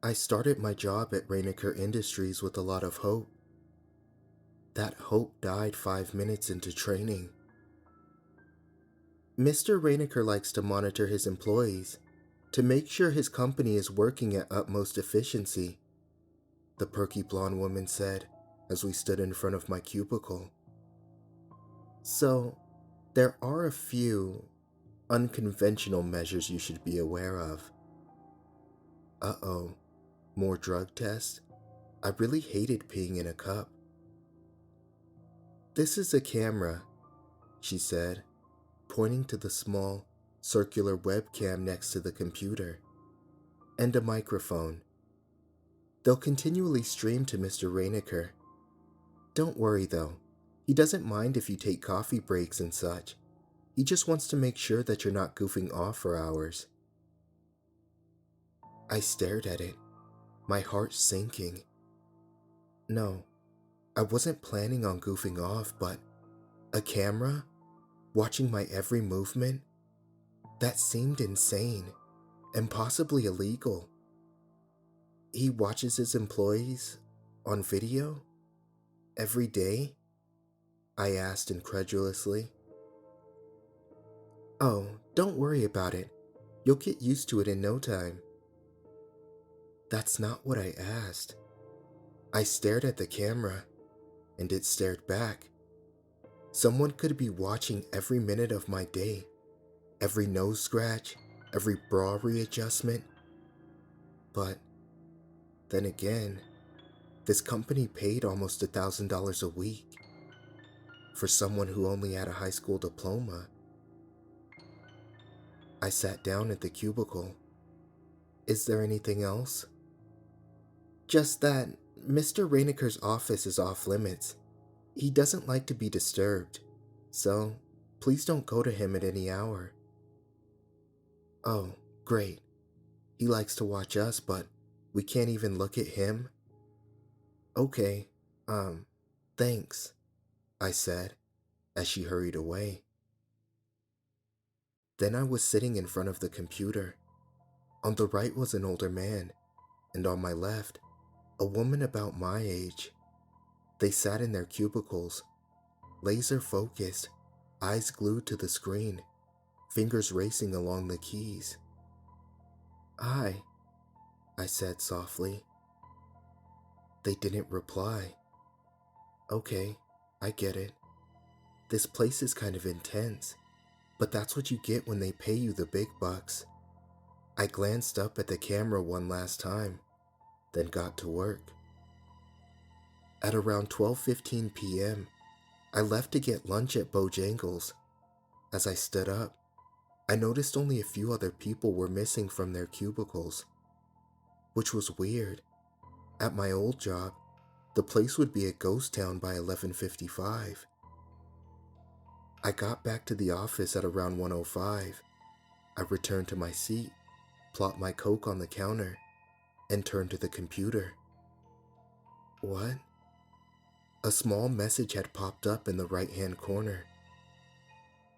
I started my job at Reiniker Industries with a lot of hope. That hope died 5 minutes into training. Mr. Reiniker likes to monitor his employees to make sure his company is working at utmost efficiency, the perky blonde woman said as we stood in front of my cubicle. So, there are a few unconventional measures you should be aware of. Uh-oh, more drug tests? I really hated peeing in a cup. This is a camera, she said, pointing to the small, circular webcam next to the computer, and a microphone. They'll continually stream to Mr. Reiniker. Don't worry though, he doesn't mind if you take coffee breaks and such. He just wants to make sure that you're not goofing off for hours. I stared at it, my heart sinking. No, I wasn't planning on goofing off, but a camera? Watching my every movement? That seemed insane and possibly illegal. He watches his employees on video? Every day? I asked incredulously. Oh, don't worry about it. You'll get used to it in no time. That's not what I asked. I stared at the camera, and it stared back. Someone could be watching every minute of my day, every nose scratch, every bra readjustment. But then again, this company paid almost $1,000 a week for someone who only had a high school diploma. I sat down at the cubicle. Is there anything else? Just that Mr. Reiniker's office is off limits. He doesn't like to be disturbed, so please don't go to him at any hour. Oh, great. He likes to watch us, but we can't even look at him? Okay, thanks, I said as she hurried away. Then I was sitting in front of the computer. On the right was an older man, and on my left, a woman about my age. They sat in their cubicles, laser focused, eyes glued to the screen, fingers racing along the keys. "Hi," I said softly. They didn't reply. Okay, I get it. This place is kind of intense, but that's what you get when they pay you the big bucks. I glanced up at the camera one last time, then got to work. At around 12:15 p.m., I left to get lunch at Bojangles. As I stood up, I noticed only a few other people were missing from their cubicles, which was weird. At my old job, the place would be a ghost town by 11:55. I got back to the office at around 1:05. I returned to my seat, plopped my Coke on the counter, and turned to the computer. What? A small message had popped up in the right-hand corner.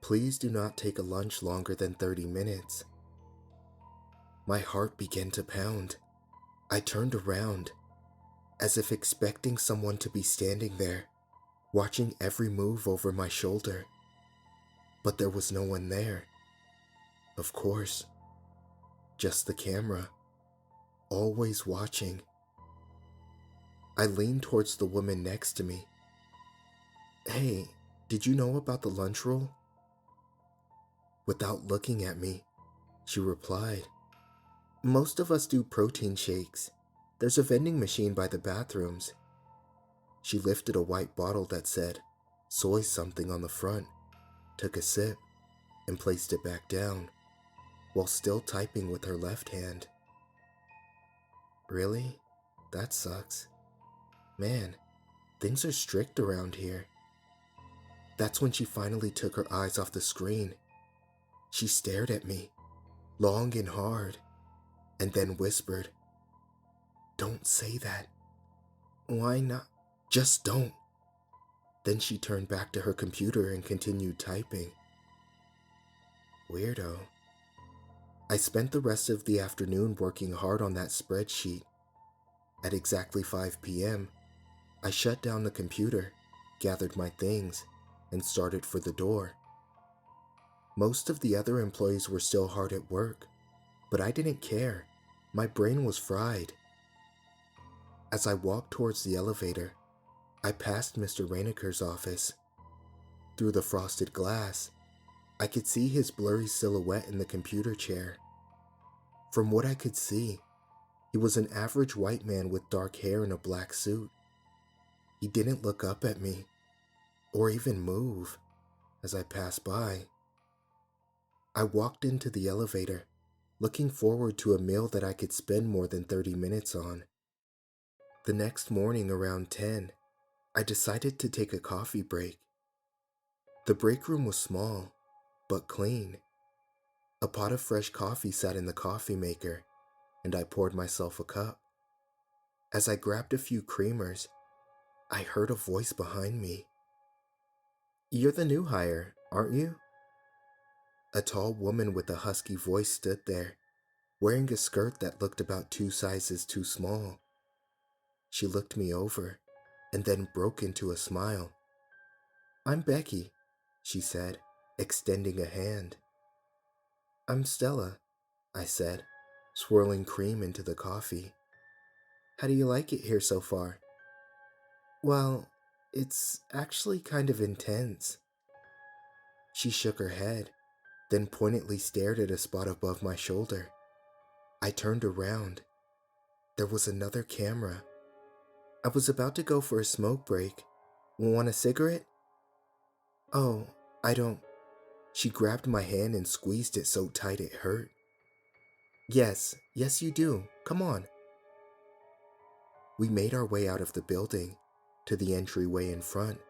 Please do not take a lunch longer than 30 minutes. My heart began to pound. I turned around, as if expecting someone to be standing there, watching every move over my shoulder. But there was no one there. Of course, just the camera, always watching. I leaned towards the woman next to me. Hey, did you know about the lunch rule? Without looking at me, she replied, Most of us do protein shakes. There's a vending machine by the bathrooms. She lifted a white bottle that said soy something on the front, took a sip, and placed it back down, while still typing with her left hand. Really? That sucks. Man, things are strict around here. That's when she finally took her eyes off the screen. She stared at me, long and hard, and then whispered, Don't say that. Why not? Just don't. Then she turned back to her computer and continued typing. Weirdo. I spent the rest of the afternoon working hard on that spreadsheet. At exactly 5 p.m., I shut down the computer, gathered my things, and started for the door. Most of the other employees were still hard at work, but I didn't care. My brain was fried. As I walked towards the elevator, I passed Mr. Reiniker's office. Through the frosted glass, I could see his blurry silhouette in the computer chair. From what I could see, he was an average white man with dark hair and a black suit. He didn't look up at me, or even move, as I passed by. I walked into the elevator, looking forward to a meal that I could spend more than 30 minutes on. The next morning around 10, I decided to take a coffee break. The break room was small, but clean. A pot of fresh coffee sat in the coffee maker, and I poured myself a cup. As I grabbed a few creamers, I heard a voice behind me. "You're the new hire, aren't you?" A tall woman with a husky voice stood there, wearing a skirt that looked about 2 sizes too small. She looked me over, and then broke into a smile. "I'm Becky," she said, extending a hand. "I'm Stella," I said, swirling cream into the coffee. "How do you like it here so far?" "Well, it's actually kind of intense." She shook her head, then pointedly stared at a spot above my shoulder. I turned around. There was another camera. I was about to go for a smoke break. "Want a cigarette?" "Oh, I don't." She grabbed my hand and squeezed it so tight it hurt. Yes, you do. Come on." We made our way out of the building, to the entryway in front.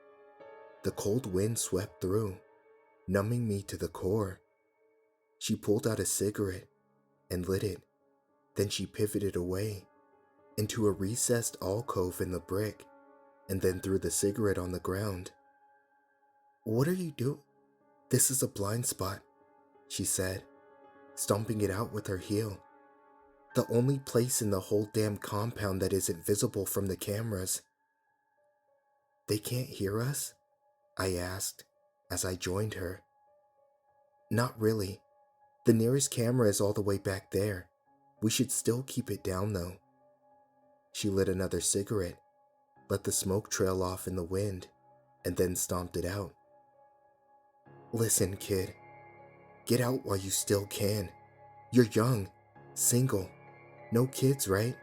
The cold wind swept through, numbing me to the core. She pulled out a cigarette and lit it. Then she pivoted away into a recessed alcove in the brick, and then threw the cigarette on the ground. "What are you doing?" "This is a blind spot," she said, stomping it out with her heel. "The only place in the whole damn compound that isn't visible from the cameras." "They can't hear us?" I asked as I joined her. "Not really. The nearest camera is all the way back there. We should still keep it down though." She lit another cigarette, let the smoke trail off in the wind, and then stomped it out. "Listen, kid. Get out while you still can. You're young, single, no kids, right?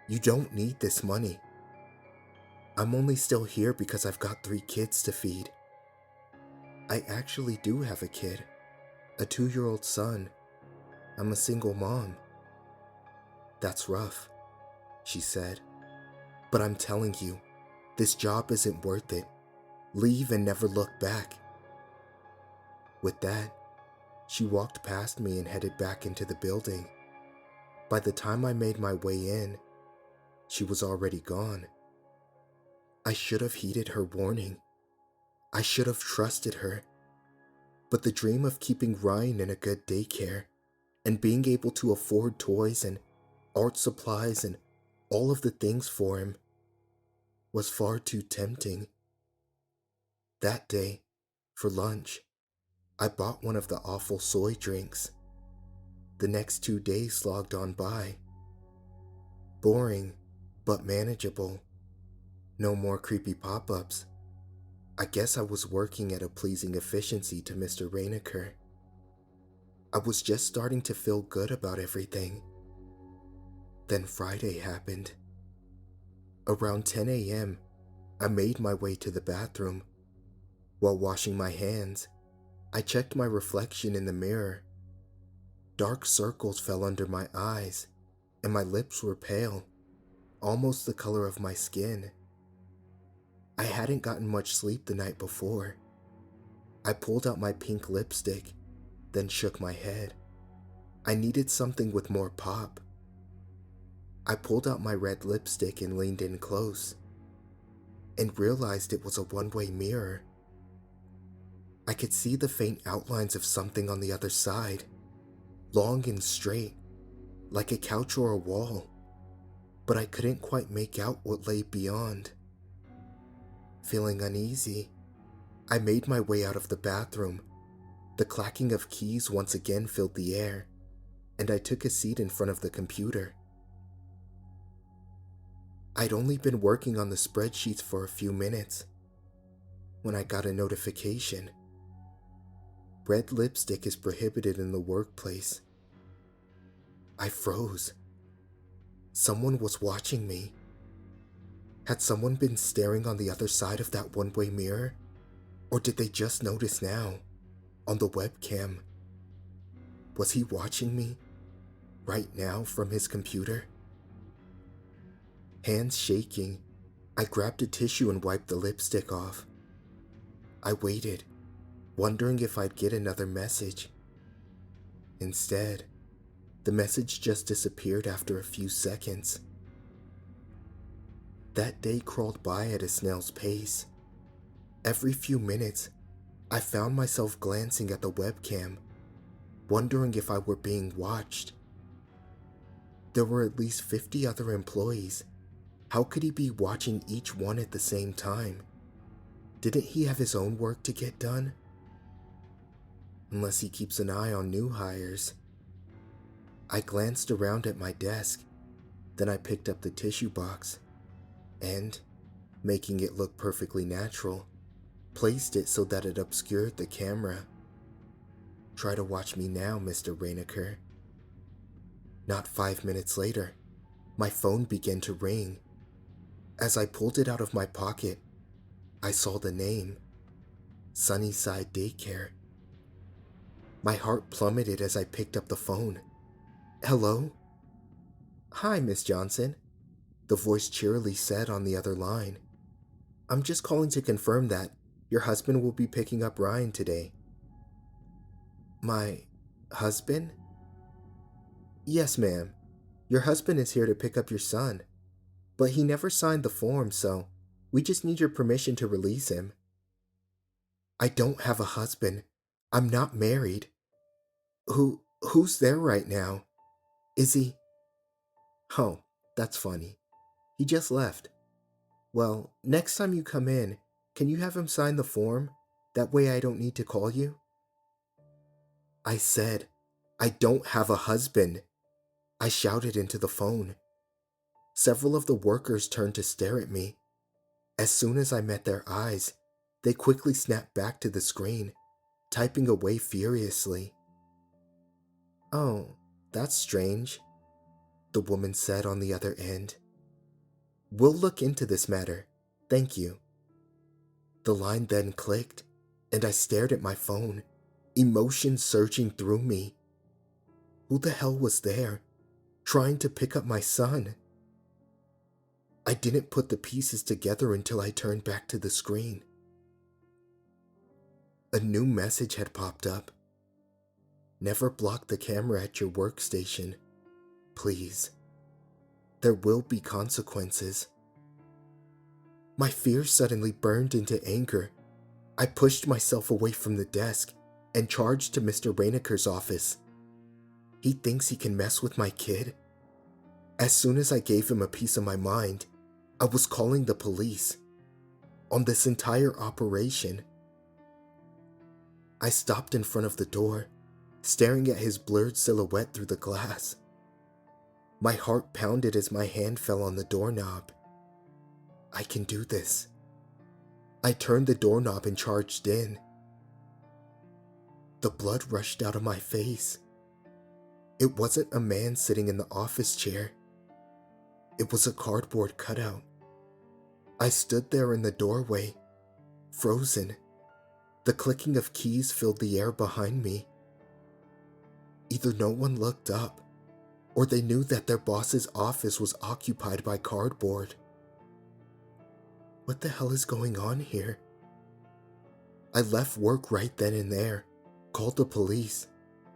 You don't need this money. I'm only still here because I've got 3 kids to feed. I actually do have a kid, a 2-year-old son. I'm a single mom." "That's rough," she said. "But I'm telling you, this job isn't worth it. Leave and never look back." With that, she walked past me and headed back into the building. By the time I made my way in, she was already gone. I should have heeded her warning. I should have trusted her. But the dream of keeping Ryan in a good daycare and being able to afford toys and art supplies and all of the things for him was far too tempting. That day, for lunch, I bought one of the awful soy drinks. The next 2 days slogged on by. Boring, but manageable. No more creepy pop-ups. I guess I was working at a pleasing efficiency to Mr. Reiniker. I was just starting to feel good about everything. Then Friday happened. Around 10 a.m., I made my way to the bathroom. While washing my hands, I checked my reflection in the mirror. Dark circles fell under my eyes, and my lips were pale, almost the color of my skin. I hadn't gotten much sleep the night before. I pulled out my pink lipstick, then shook my head. I needed something with more pop. I pulled out my red lipstick and leaned in close, and realized it was a one-way mirror. I could see the faint outlines of something on the other side. long and straight, like a couch or a wall, but I couldn't quite make out what lay beyond. Feeling uneasy, I made my way out of the bathroom. The clacking of keys once again filled the air, and I took a seat in front of the computer. I'd only been working on the spreadsheets for a few minutes when I got a notification. Red lipstick is prohibited in the workplace. I froze. Someone was watching me. Had someone been staring on the other side of that one-way mirror? Or did they just notice now, on the webcam? Was he watching me, right now, from his computer? Hands shaking, I grabbed a tissue and wiped the lipstick off. I waited, wondering if I'd get another message. Instead, the message just disappeared after a few seconds. That day crawled by at a snail's pace. Every few minutes, I found myself glancing at the webcam, wondering if I were being watched. There were at least 50 other employees. How could he be watching each one at the same time? Didn't he have his own work to get done? Unless he keeps an eye on new hires. I glanced around at my desk, then I picked up the tissue box, and, making it look perfectly natural, placed it so that it obscured the camera. Try to watch me now, Mr. Reiniker. Not 5 minutes later, my phone began to ring. As I pulled it out of my pocket, I saw the name, Sunnyside Daycare. My heart plummeted as I picked up the phone. Hello? Hi, Miss Johnson, the voice cheerily said on the other line. I'm just calling to confirm that your husband will be picking up Ryan today. My husband? Yes, ma'am. Your husband is here to pick up your son, but he never signed the form, so we just need your permission to release him. I don't have a husband. I'm not married. Who's there right now? Is he? Oh, that's funny. He just left. Well, next time you come in, can you have him sign the form? That way I don't need to call you. I said, I don't have a husband. I shouted into the phone. Several of the workers turned to stare at me. As soon as I met their eyes, they quickly snapped back to the screen, typing away furiously. Oh, that's strange, the woman said on the other end. We'll look into this matter, thank you. The line then clicked, and I stared at my phone, emotion surging through me. Who the hell was there, trying to pick up my son? I didn't put the pieces together until I turned back to the screen. A new message had popped up. Never block the camera at your workstation, please. There will be consequences. My fear suddenly burned into anger. I pushed myself away from the desk and charged to Mr. Reiniker's office. He thinks he can mess with my kid? As soon as I gave him a piece of my mind, I was calling the police on this entire operation. I stopped in front of the door, staring at his blurred silhouette through the glass. My heart pounded as my hand fell on the doorknob. I can do this. I turned the doorknob and charged in. The blood rushed out of my face. It wasn't a man sitting in the office chair. It was a cardboard cutout. I stood there in the doorway, frozen. The clicking of keys filled the air behind me. Either no one looked up, or they knew that their boss's office was occupied by cardboard. What the hell is going on here? I left work right then and there, called the police,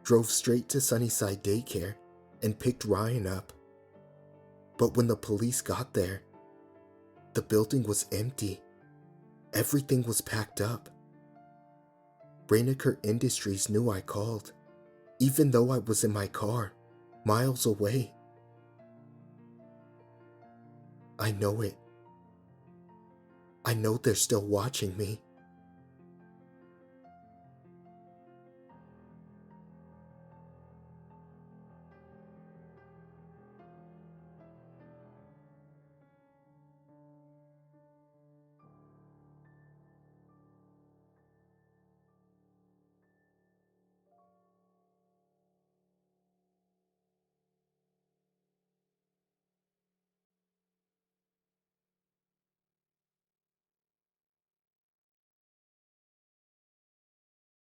drove straight to Sunnyside Daycare, and picked Ryan up. But when the police got there, the building was empty. Everything was packed up. Reiniker Industries knew I called. even though I was in my car, miles away. I know it. I know they're still watching me.